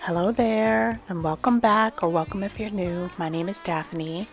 Hello there, and welcome back, or welcome if you're new. My name is Daphne.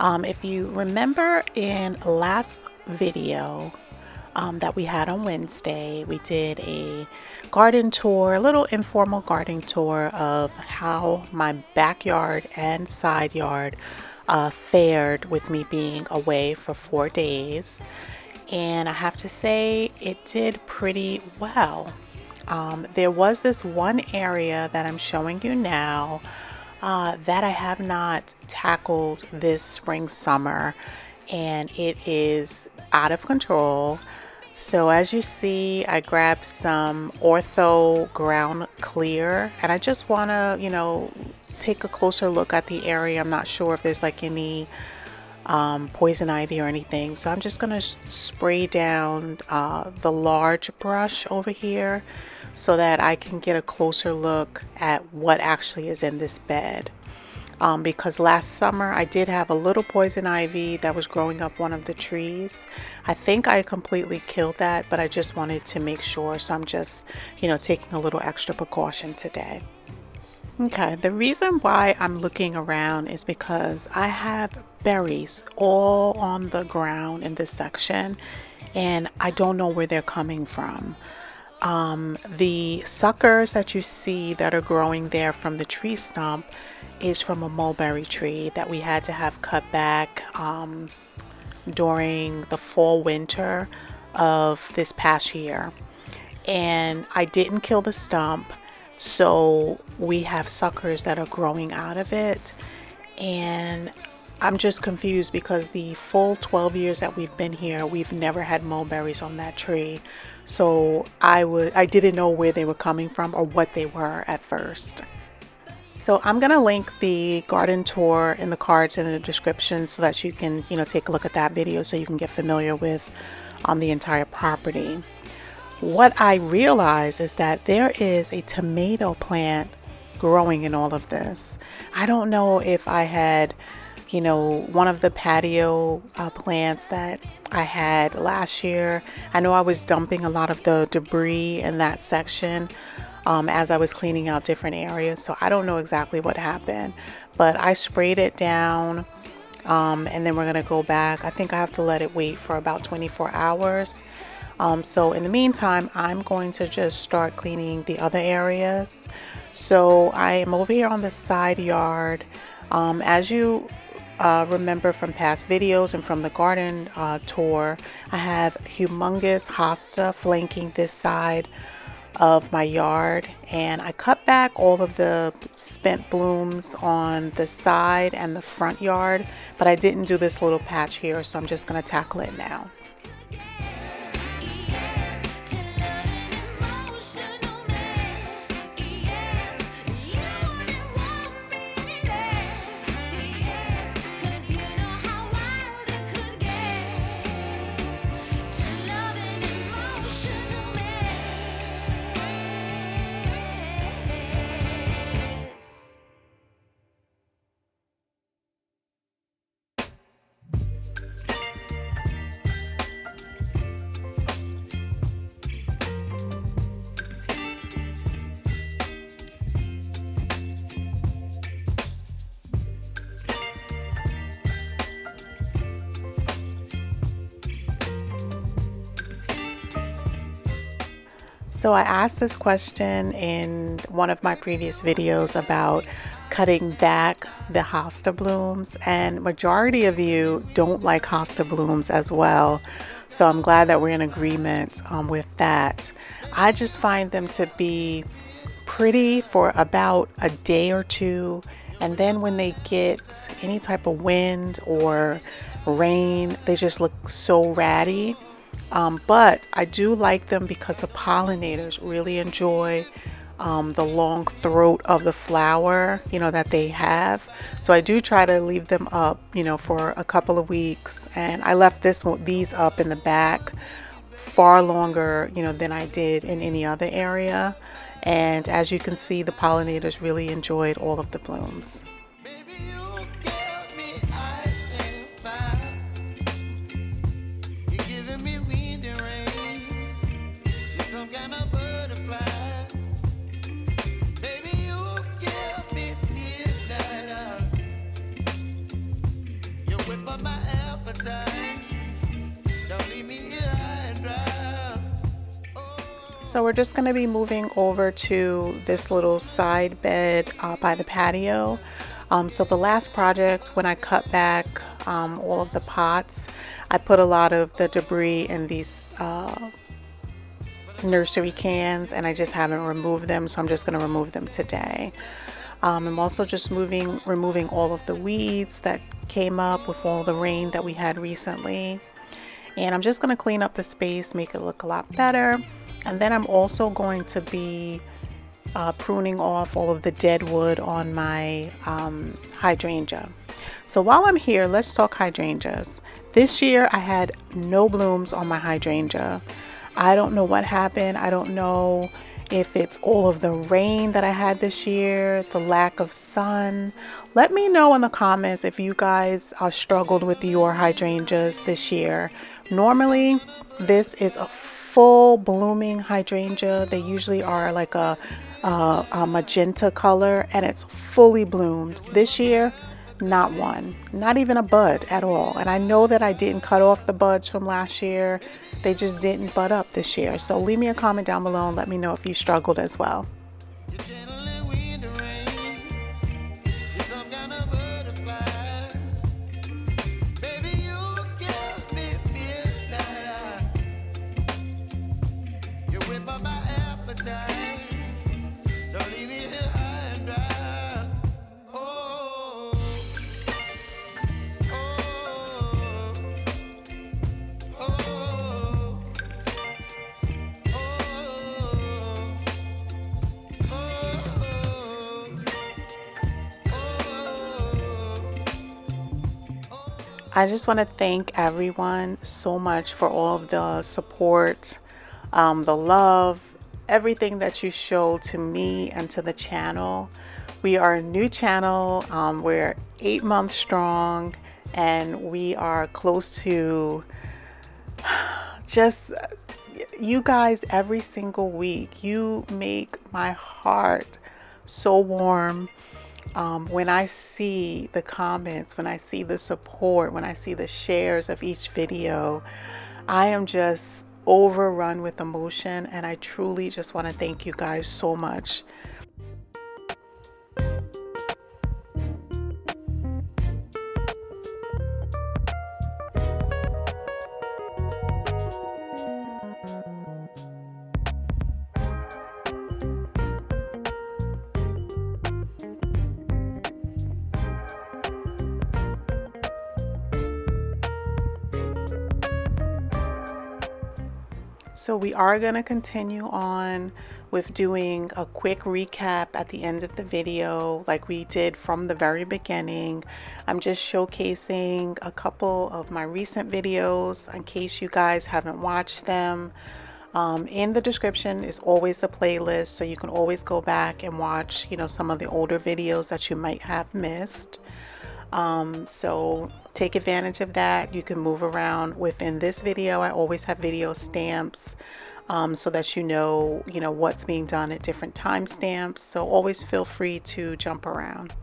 If you remember in last video that we had on Wednesday, we did a garden tour, a little informal garden tour of how my backyard and side yard fared with me being away for 4 days. And I have to say, it did pretty well. There was this one area that I'm showing you now that I have not tackled this spring summer, and it is out of control. So as you see, I grabbed some ortho ground clear, and I just want to, take a closer look at the area. I'm not sure if there's like any poison ivy or anything, so I'm just gonna spray down the large brush over here so that I can get a closer look at what actually is in this bed. Because last summer I did have a little poison ivy that was growing up one of the trees. I think I completely killed that, but I just wanted to make sure, so I'm just taking a little extra precaution today. Okay, the reason why I'm looking around is because I have berries all on the ground in this section, and I don't know where they're coming from. The suckers that you see that are growing there from the tree stump is from a mulberry tree that we had to have cut back during the fall winter of this past year. And I didn't kill the stump, so we have suckers that are growing out of it. And I'm just confused because the full 12 years that we've been here, we've never had mulberries on that tree. So I didn't know where they were coming from or what they were at first. So I'm gonna link the garden tour in the cards and in the description so that you can take a look at that video so you can get familiar with the entire property. What I realized is that there is a tomato plant growing in all of this. I don't know if I had one of the patio plants that I had last year. I know I was dumping a lot of the debris in that section as I was cleaning out different areas. So I don't know exactly what happened, but I sprayed it down and then we're going to go back. I think I have to let it wait for about 24 hours. So in the meantime, I'm going to just start cleaning the other areas. So I am over here on the side yard. As you remember from past videos and from the garden tour, I have humongous hosta flanking this side of my yard, and I cut back all of the spent blooms on the side and the front yard, but I didn't do this little patch here, so I'm just going to tackle it now. So I asked this question in one of my previous videos about cutting back the hosta blooms, and majority of you don't like hosta blooms as well. So I'm glad that we're in agreement with that. I just find them to be pretty for about a day or two, and then when they get any type of wind or rain, they just look so ratty. But I do like them because the pollinators really enjoy the long throat of the flower, that they have. So I do try to leave them up, for a couple of weeks. And I left these up in the back far longer, than I did in any other area. And as you can see, the pollinators really enjoyed all of the blooms. Some kind of butterfly. Baby, you So we're just going to be moving over to this little side bed by the patio. So the last project, when I cut back all of the pots, I put a lot of the debris in these nursery cans, and I just haven't removed them, so I'm just going to remove them today. I'm also just removing all of the weeds that came up with all the rain that we had recently. And I'm just going to clean up the space, make it look a lot better. And then I'm also going to be pruning off all of the dead wood on my hydrangea. So while I'm here, let's talk hydrangeas. This year I had no blooms on my hydrangea. I don't know what happened. I don't know if it's all of the rain that I had this year, the lack of sun. Let me know in the comments if you guys struggled with your hydrangeas this year. Normally, this is a full blooming hydrangea. They usually are like a magenta color, and it's fully bloomed. This year, not one, not even a bud at all. And I know that I didn't cut off the buds from last year. They just didn't bud up this year. So leave me a comment down below and let me know if you struggled as well. I just want to thank everyone so much for all of the support, the love, everything that you show to me and to the channel. We are a new channel. We're 8 months strong, and we are close to just you guys every single week. You make my heart so warm. When I see the comments, when I see the support, when I see the shares of each video, I am just overrun with emotion, and I truly just want to thank you guys so much. So we are going to continue on with doing a quick recap at the end of the video like we did from the very beginning. I'm just showcasing a couple of my recent videos in case you guys haven't watched them. In the description is always a playlist, so you can always go back and watch, some of the older videos that you might have missed. So take advantage of that. You can move around within this video. I always have video stamps so that you know what's being done at different timestamps. So always feel free to jump around.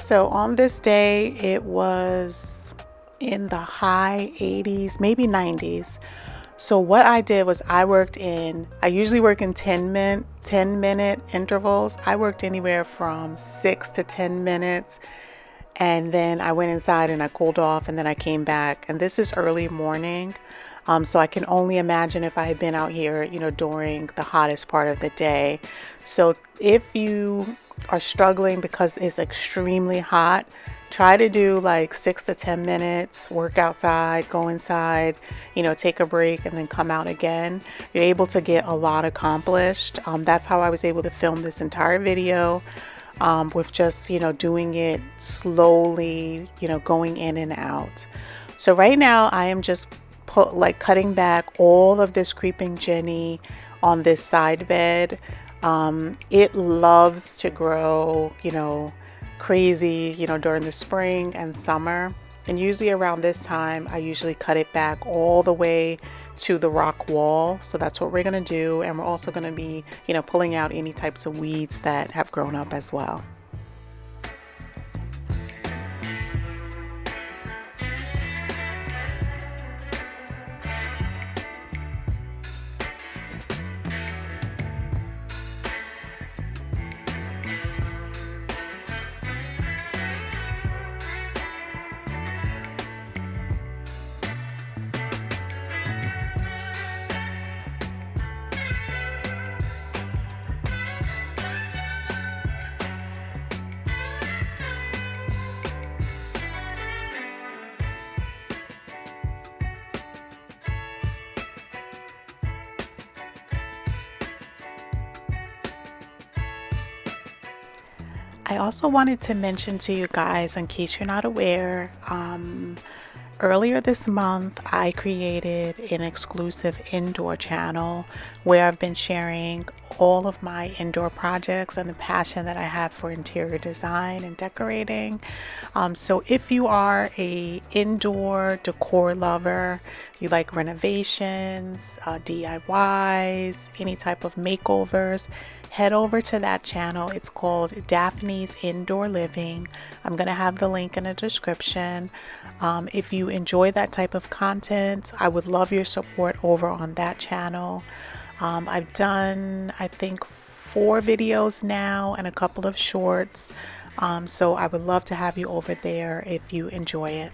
So on this day, it was in the high 80s, maybe 90s. So what I did was I usually work in 10-minute intervals. I worked anywhere from 6 to 10 minutes. And then I went inside and I cooled off, and then I came back. And this is early morning. So I can only imagine if I had been out here, during the hottest part of the day. So if you are struggling because it's extremely hot, try to do like 6 to 10 minutes, work outside, go inside, take a break, and then come out again. You're able to get a lot accomplished. That's how I was able to film this entire video, with just, doing it slowly, going in and out. So right now I am just cutting back all of this creeping Jenny on this side bed. It loves to grow, crazy, during the spring and summer. And usually around this time, I usually cut it back all the way to the rock wall. So that's what we're going to do. And we're also going to be, pulling out any types of weeds that have grown up as well. I also wanted to mention to you guys, in case you're not aware, earlier this month I created an exclusive indoor channel where I've been sharing all of my indoor projects and the passion that I have for interior design and decorating. So if you are a indoor decor lover, you like renovations, DIYs, any type of makeovers, head over to that channel. It's called Daphne's Indoor Living. I'm going to have the link in the description. If you enjoy that type of content, I would love your support over on that channel. I've done, I think, 4 videos now and a couple of shorts. So I would love to have you over there if you enjoy it.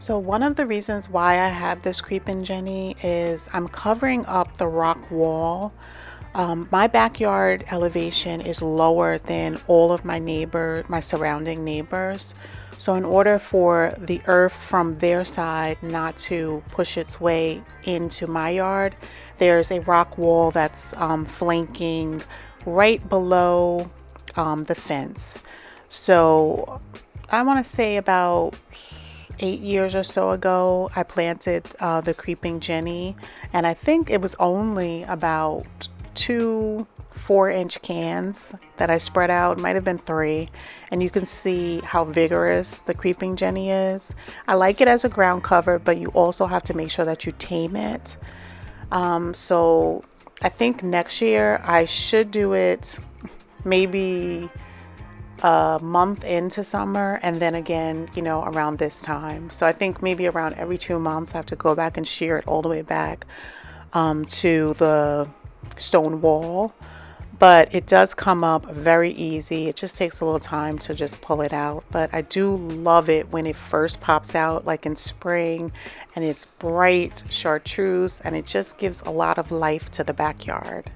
So one of the reasons why I have this creeping Jenny is I'm covering up the rock wall. My backyard elevation is lower than all of my surrounding neighbors. So in order for the earth from their side not to push its way into my yard, there's a rock wall that's flanking right below the fence. So I want to say about 8 years or so ago, I planted the creeping Jenny, and I think it was only about 2 4-inch cans that I spread out. It might have been 3, and you can see how vigorous the creeping Jenny is. I like it as a ground cover, but you also have to make sure that you tame it. So I think next year I should do it maybe a month into summer, and then again, around this time. So I think maybe around every 2 months I have to go back and shear it all the way back to the stone wall. But it does come up very easy. It just takes a little time to just pull it out. But I do love it when it first pops out, like in spring, and it's bright chartreuse, and it just gives a lot of life to the backyard.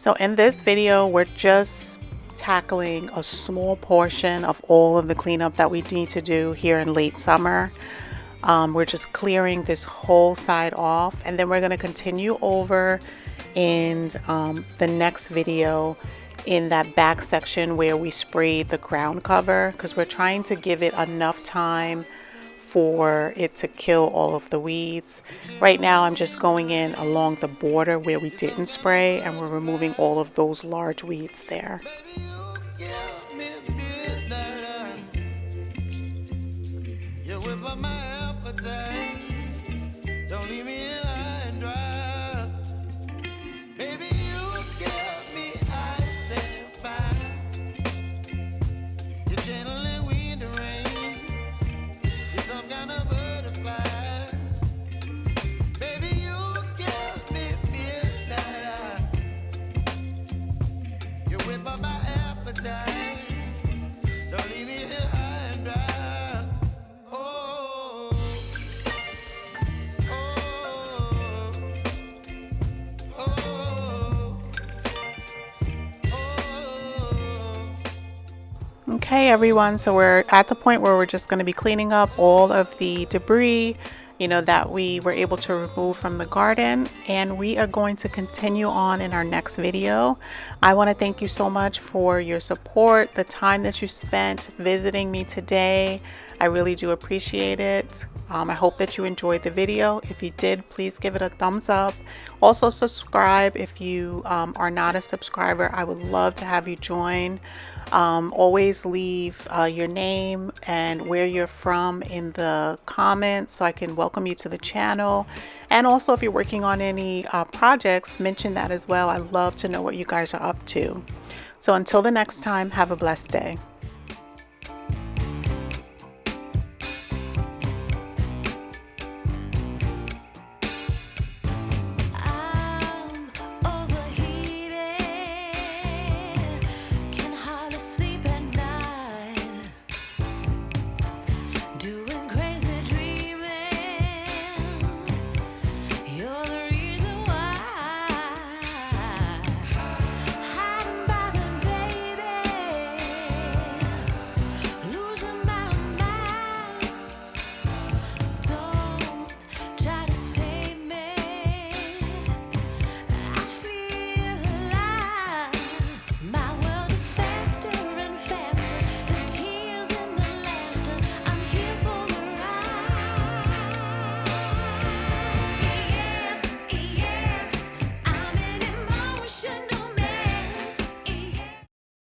So in this video, we're just tackling a small portion of all of the cleanup that we need to do here in late summer. We're just clearing this whole side off, and then we're going to continue over in the next video in that back section where we sprayed the ground cover, because we're trying to give it enough time for it to kill all of the weeds. Right now I'm just going in along the border where we didn't spray, and we're removing all of those large weeds there. Okay everyone, so we're at the point where we're just going to be cleaning up all of the debris, that we were able to remove from the garden, and we are going to continue on in our next video. I want to thank you so much for your support, the time that you spent visiting me today. I really do appreciate it. I hope that you enjoyed the video. If you did, please give it a thumbs up. Also subscribe if you are not a subscriber. I would love to have you join. Always leave your name and where you're from in the comments so I can welcome you to the channel. And also, if you're working on any projects, mention that as well. I love to know what you guys are up to. So until the next time, have a blessed day.